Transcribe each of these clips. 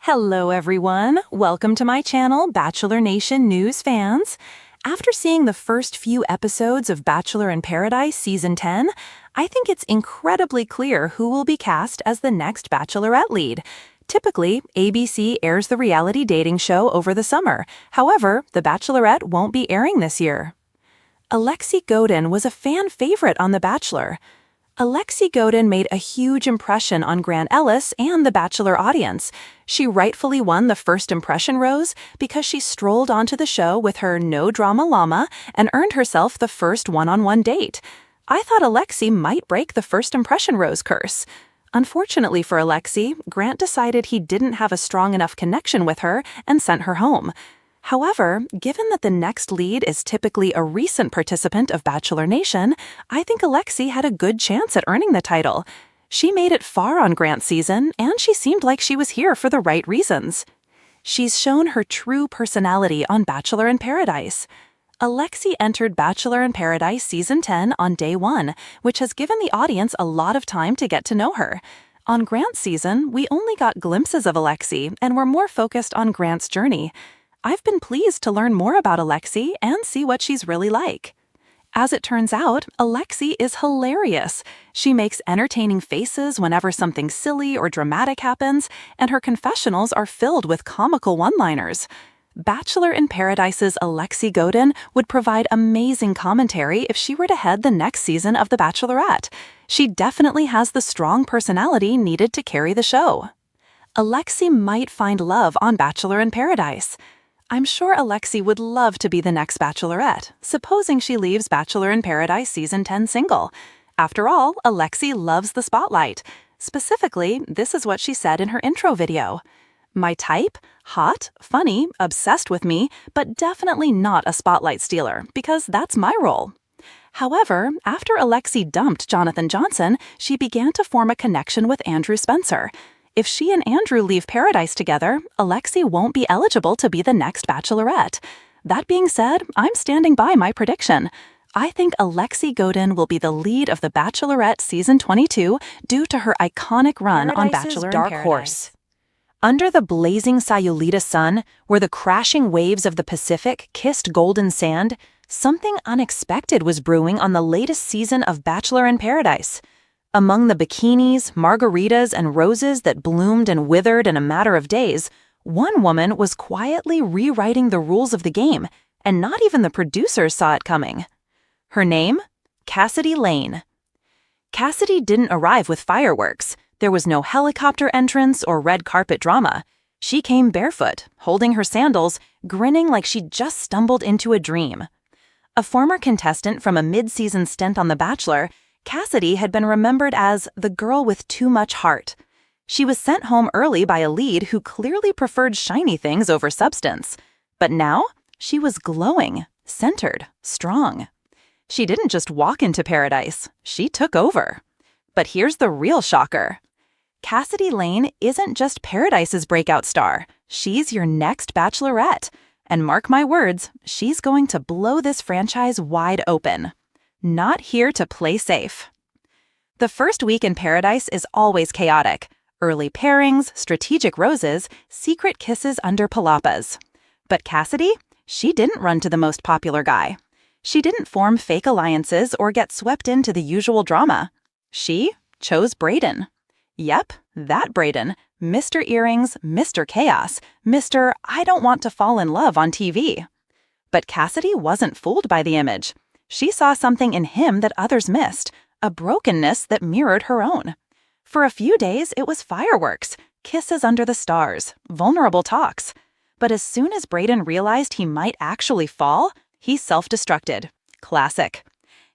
Hello everyone, welcome to my channel, Bachelor Nation News fans. After seeing the first few episodes of Bachelor in Paradise Season 10, I think it's incredibly clear who will be cast as the next Bachelorette lead. Typically, ABC airs the reality dating show over the summer. However, The Bachelorette won't be airing this year. Alexi Godin was a fan favorite on The Bachelor. Alexi Godin made a huge impression on Grant Ellis and the Bachelor audience. She rightfully won the first impression rose because she strolled onto the show with her no-drama llama and earned herself the first one-on-one date. I thought Alexi might break the first impression rose curse. Unfortunately for Alexi, Grant decided he didn't have a strong enough connection with her and sent her home. However, given that the next lead is typically a recent participant of Bachelor Nation, I think Alexi had a good chance at earning the title. She made it far on Grant's season, and she seemed like she was here for the right reasons. She's shown her true personality on Bachelor in Paradise. Alexi entered Bachelor in Paradise Season 10 on day 1, which has given the audience a lot of time to get to know her. On Grant's season, we only got glimpses of Alexi, and were more focused on Grant's journey. I've been pleased to learn more about Alexi and see what she's really like. As it turns out, Alexi is hilarious. She makes entertaining faces whenever something silly or dramatic happens, and her confessionals are filled with comical one-liners. Bachelor in Paradise's Alexi Godin would provide amazing commentary if she were to head the next season of The Bachelorette. She definitely has the strong personality needed to carry the show. Alexi might find love on Bachelor in Paradise. I'm sure Alexi would love to be the next Bachelorette, supposing she leaves Bachelor in Paradise Season 10 single. After all, Alexi loves the spotlight. Specifically, this is what she said in her intro video. "My type? Hot, funny, obsessed with me, but definitely not a spotlight stealer, because that's my role." However, after Alexi dumped Jonathan Johnson, she began to form a connection with Andrew Spencer. If she and Andrew leave Paradise together, Alexi won't be eligible to be the next Bachelorette. That being said, I'm standing by my prediction. I think Alexi Godin will be the lead of The Bachelorette Season 22 due to her iconic run on Bachelor in Paradise. Horse. Under the blazing Sayulita sun, where the crashing waves of the Pacific kissed golden sand, something unexpected was brewing on the latest season of Bachelor in Paradise. Among the bikinis, margaritas, and roses that bloomed and withered in a matter of days, one woman was quietly rewriting the rules of the game, and not even the producers saw it coming. Her name? Cassidy Lane. Cassidy didn't arrive with fireworks. There was no helicopter entrance or red carpet drama. She came barefoot, holding her sandals, grinning like she'd just stumbled into a dream. A former contestant from a mid-season stint on The Bachelor, Cassidy had been remembered as the girl with too much heart. She was sent home early by a lead who clearly preferred shiny things over substance. But now, she was glowing, centered, strong. She didn't just walk into Paradise, she took over. But here's the real shocker. Cassidy Lane isn't just Paradise's breakout star, she's your next Bachelorette. And mark my words, she's going to blow this franchise wide open. Not here to play safe. The first week in Paradise is always chaotic. Early pairings, strategic roses, secret kisses under palapas. But Cassidy? She didn't run to the most popular guy. She didn't form fake alliances or get swept into the usual drama. She chose Brayden. Yep, that Brayden. Mr. Earrings, Mr. Chaos, Mr. I don't want to fall in love on TV. But Cassidy wasn't fooled by the image. She saw something in him that others missed, a brokenness that mirrored her own. For a few days, it was fireworks, kisses under the stars, vulnerable talks. But as soon as Brayden realized he might actually fall, he self-destructed. Classic.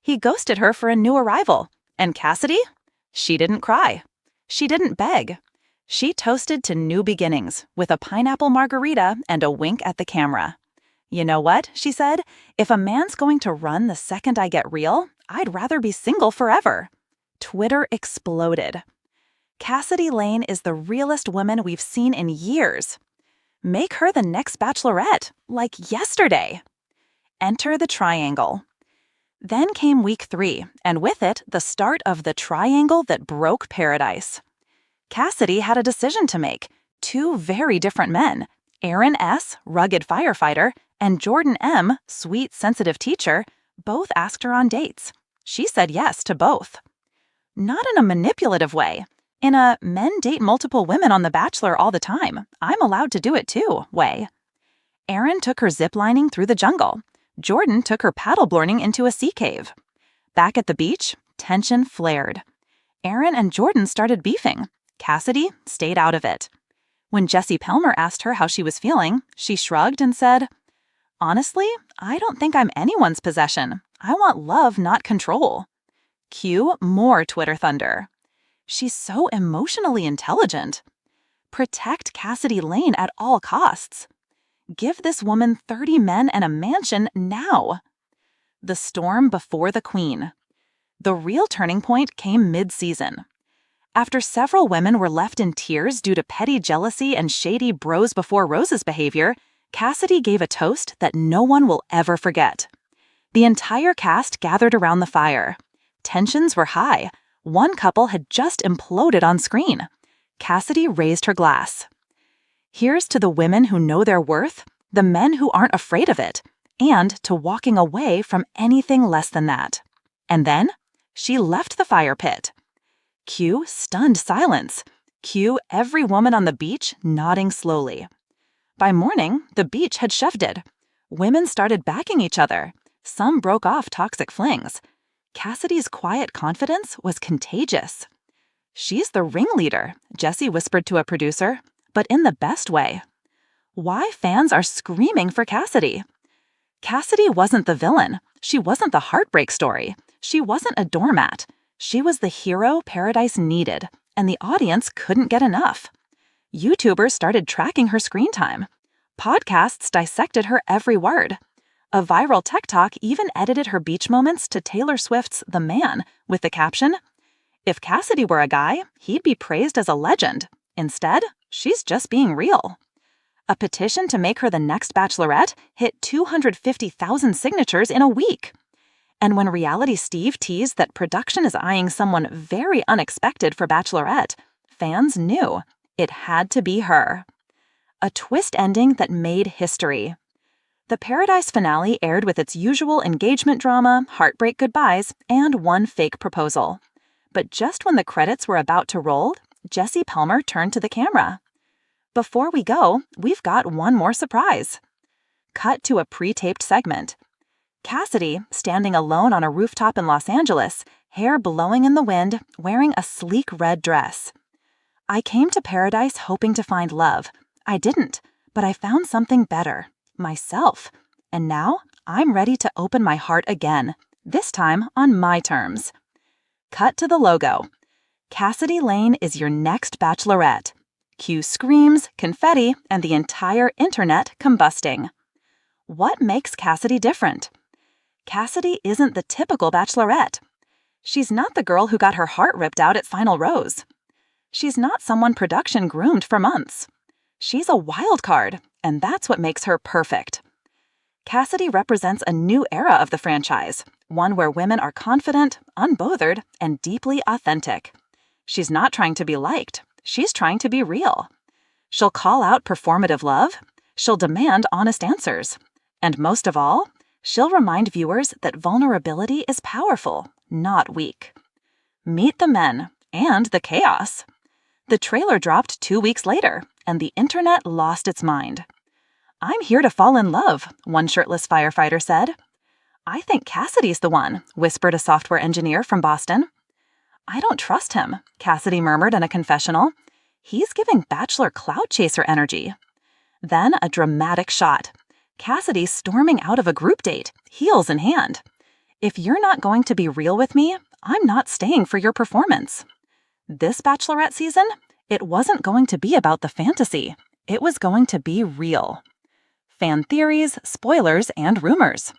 He ghosted her for a new arrival. And Cassidy? She didn't cry. She didn't beg. She toasted to new beginnings with a pineapple margarita and a wink at the camera. "You know what?" she said. "If a man's going to run the second I get real, I'd rather be single forever." Twitter exploded. Cassidy Lane is the realest woman we've seen in years. Make her the next Bachelorette, like yesterday. Enter the triangle. Then came week 3, and with it, the start of the triangle that broke Paradise. Cassidy had a decision to make. Two very different men, Aaron S., rugged firefighter, and Jordan M., sweet, sensitive teacher, both asked her on dates. She said yes to both. Not in a manipulative way. In a men date multiple women on The Bachelor all the time, I'm allowed to do it too way. Aaron took her ziplining through the jungle. Jordan took her paddleboarding into a sea cave. Back at the beach, tension flared. Aaron and Jordan started beefing. Cassidy stayed out of it. When Jesse Pelmer asked her how she was feeling, she shrugged and said, "Honestly, I don't think I'm anyone's possession. I want love, not control." Cue more Twitter thunder. She's so emotionally intelligent. Protect Cassidy Lane at all costs. Give this woman 30 men and a mansion now. The storm before the queen. The real turning point came mid-season. After several women were left in tears due to petty jealousy and shady bros before roses behavior, Cassidy gave a toast that no one will ever forget. The entire cast gathered around the fire. Tensions were high. One couple had just imploded on screen. Cassidy raised her glass. Here's to the women who know their worth, the men who aren't afraid of it, and to walking away from anything less than that. And then, she left the fire pit. Cue stunned silence. Cue every woman on the beach nodding slowly. By morning, the beach had shifted. Women started backing each other. Some broke off toxic flings. Cassidy's quiet confidence was contagious. "She's the ringleader," Jesse whispered to a producer, but in the best way. Why fans are screaming for Cassidy? Cassidy wasn't the villain. She wasn't the heartbreak story. She wasn't a doormat. She was the hero Paradise needed, and the audience couldn't get enough. YouTubers started tracking her screen time. Podcasts dissected her every word. A viral TikTok even edited her beach moments to Taylor Swift's The Man with the caption, "If Cassidy were a guy, he'd be praised as a legend. Instead, she's just being real." A petition to make her the next Bachelorette hit 250,000 signatures in a week. And when Reality Steve teased that production is eyeing someone very unexpected for Bachelorette, fans knew it had to be her. A twist ending that made history. The Paradise finale aired with its usual engagement drama, heartbreak goodbyes, and one fake proposal. But just when the credits were about to roll, Jesse Pelmer turned to the camera. "Before we go, we've got one more surprise." Cut to a pre-taped segment. Cassidy, standing alone on a rooftop in Los Angeles, hair blowing in the wind, wearing a sleek red dress. "I came to Paradise hoping to find love. I didn't, but I found something better. Myself. And now I'm ready to open my heart again, this time on my terms." Cut to the logo. Cassidy Lane is your next Bachelorette. Cue screams, confetti, and the entire internet combusting. What makes Cassidy different? Cassidy isn't the typical Bachelorette. She's not the girl who got her heart ripped out at Final Rose. She's not someone production groomed for months. She's a wild card, and that's what makes her perfect. Cassidy represents a new era of the franchise, one where women are confident, unbothered, and deeply authentic. She's not trying to be liked. She's trying to be real. She'll call out performative love. She'll demand honest answers. And most of all, she'll remind viewers that vulnerability is powerful, not weak. Meet the men and the chaos. The trailer dropped 2 weeks later, and the internet lost its mind. "I'm here to fall in love," one shirtless firefighter said. "I think Cassidy's the one," whispered a software engineer from Boston. "I don't trust him," Cassidy murmured in a confessional. "He's giving Bachelor cloud chaser energy." Then a dramatic shot. Cassidy storming out of a group date, heels in hand. "If you're not going to be real with me, I'm not staying for your performance." This Bachelorette season, it wasn't going to be about the fantasy. It was going to be real. Fan theories, spoilers, and rumors.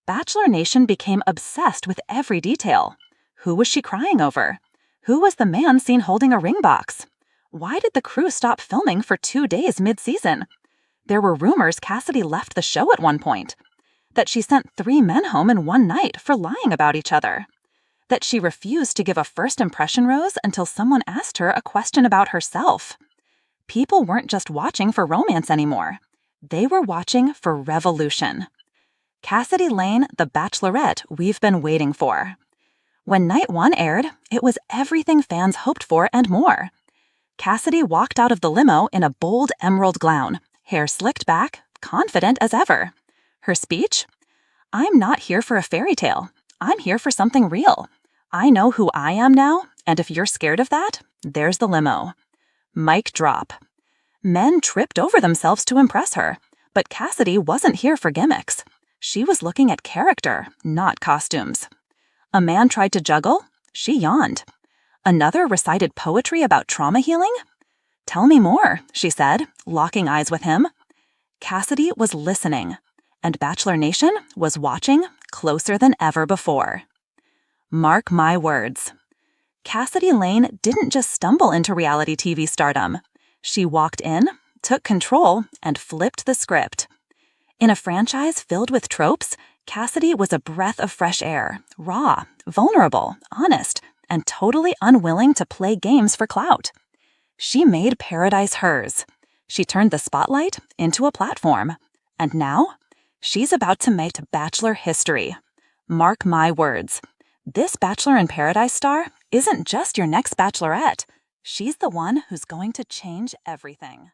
Bachelor Nation became obsessed with every detail. Who was she crying over? Who was the man seen holding a ring box? Why did the crew stop filming for 2 days mid-season? There were rumors Cassidy left the show at one point. That she sent 3 men home in one night for lying about each other. That she refused to give a first impression rose until someone asked her a question about herself. People weren't just watching for romance anymore. They were watching for revolution. Cassidy Lane, the Bachelorette we've been waiting for. When Night 1 aired, it was everything fans hoped for and more. Cassidy walked out of the limo in a bold emerald gown, hair slicked back, confident as ever. Her speech? "I'm not here for a fairy tale. I'm here for something real. I know who I am now, and if you're scared of that, there's the limo." Mic drop. Men tripped over themselves to impress her, but Cassidy wasn't here for gimmicks. She was looking at character, not costumes. A man tried to juggle. She yawned. Another recited poetry about trauma healing? "Tell me more," she said, locking eyes with him. Cassidy was listening, and Bachelor Nation was watching closer than ever before. Mark my words. Cassidy Lane didn't just stumble into reality TV stardom. She walked in, took control, and flipped the script. In a franchise filled with tropes, Cassidy was a breath of fresh air, raw, vulnerable, honest, and totally unwilling to play games for clout. She made Paradise hers. She turned the spotlight into a platform. And now, she's about to make Bachelor history. Mark my words. This Bachelor in Paradise star isn't just your next Bachelorette. She's the one who's going to change everything.